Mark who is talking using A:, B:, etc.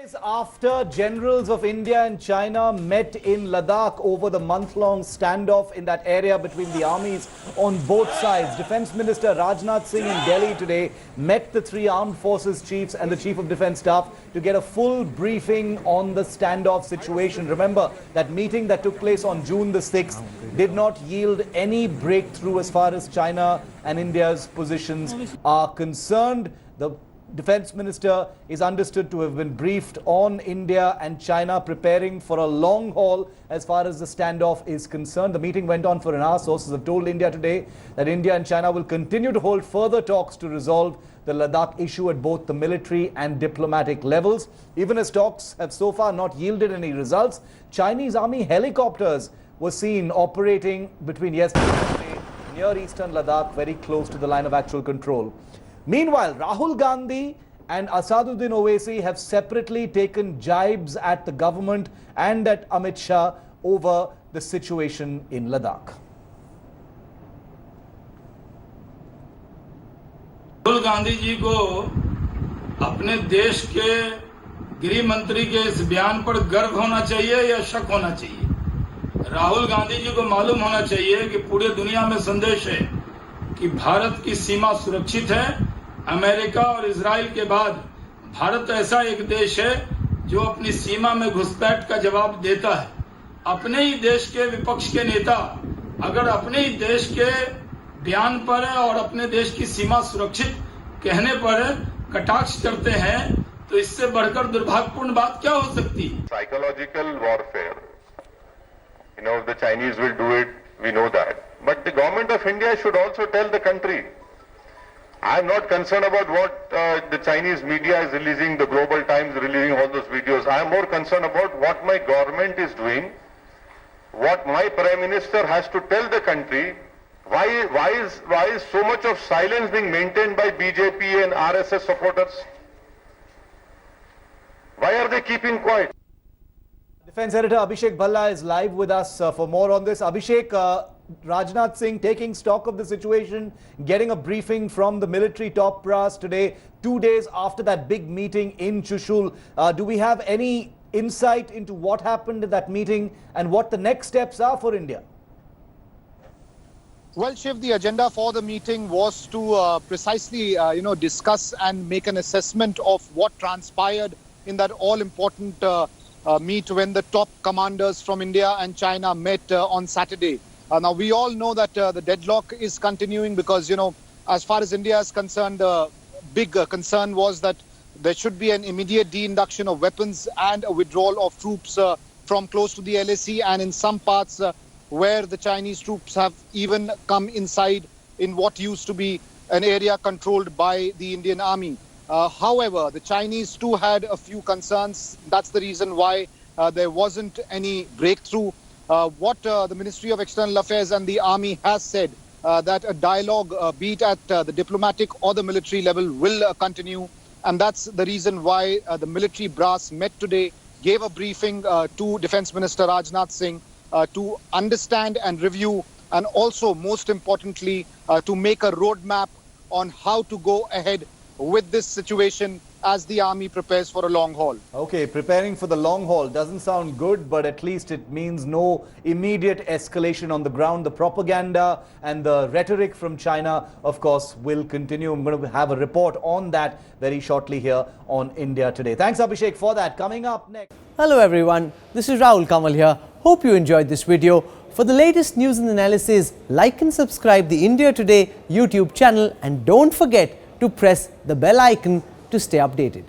A: Days after generals of India and China met in Ladakh over the month-long standoff in that area between the armies on both sides, Defence Minister Rajnath Singh in Delhi today met the three armed forces chiefs and the Chief of Defence Staff to get a full briefing on the standoff situation. Remember, that meeting that took place on June the 6th did not yield any breakthrough as far as China and India's positions are concerned. The Defence Minister is understood to have been briefed on India and China preparing for a long haul as far as the standoff is concerned. The meeting went on for an hour. Sources have told India today that India and China will continue to hold further talks to resolve the Ladakh issue at both the military and diplomatic levels. Even as talks have so far not yielded any results, Chinese army helicopters were seen operating between yesterday and today near eastern Ladakh, very close to the line of actual control. Meanwhile, Rahul Gandhi and Asaduddin Owaisi have separately taken jibes at the government and at Amit Shah over the situation in Ladakh.
B: Rahul Gandhi ji को अपने देश के गृह मंत्री के इस बयान पर गर्व होना चाहिए या शक होना चाहिए? राहुल गांधी जी को मालूम होना चाहिए कि पूरे दुनिया में संदेश है कि भारत की सीमा सुरक्षित है। अमेरिका और इजराइल के बाद भारत ऐसा एक देश है जो अपनी सीमा में घुसपैठ का जवाब देता है। अपने ही देश के विपक्ष के नेता अगर अपने ही देश के बयान पर और अपने देश की सीमा सुरक्षित कहने पर कटाक्ष करते हैं तो इससे बढ़कर दुर्भाग्यपूर्ण बात क्या हो सकती है?
C: Psychological warfare. You know, the Chinese will do it, we know that. But the government of India should also tell the country. I am not concerned about what the Chinese media is releasing, the Global Times releasing all those videos. I am more concerned about what my government is doing, what my Prime Minister has to tell the country. Why is so much of silence being maintained by BJP and RSS supporters? Why are they keeping quiet?
A: Defence Editor Abhishek Bhalla is live with us for more on this. Abhishek, Rajnath Singh taking stock of the situation, getting a briefing from the military top brass today, 2 days after that big meeting in Chushul. Do we have any insight into what happened at that meeting and what the next steps are for India?
D: Well, Shiv, the agenda for the meeting was to precisely, discuss and make an assessment of what transpired in that all-important meet when the top commanders from India and China met on Saturday. Now, we all know that the deadlock is continuing because, as far as India is concerned, the big concern was that there should be an immediate de-induction of weapons and a withdrawal of troops from close to the LAC, and in some parts where the Chinese troops have even come inside in what used to be an area controlled by the Indian army. However, the Chinese too had a few concerns. That's the reason why there wasn't any breakthrough. What the Ministry of External Affairs and the army has said that a dialogue, be it at the diplomatic or the military level, will continue. And that's the reason why the military brass met today, gave a briefing to Defence Minister Rajnath Singh to understand and review, and also, most importantly, to make a roadmap on how to go ahead with this situation as the army prepares for a long haul.
A: Okay, preparing for the long haul doesn't sound good, but at least it means no immediate escalation on the ground. The propaganda and the rhetoric from China, of course, will continue. I'm going to have a report on that very shortly here on India Today. Thanks, Abhishek, for that. Coming up next.
E: Hello everyone, this is Rahul Kamal here. Hope you enjoyed this video. For the latest news and analysis, like and subscribe the India Today YouTube channel, and don't forget to press the bell icon to stay updated.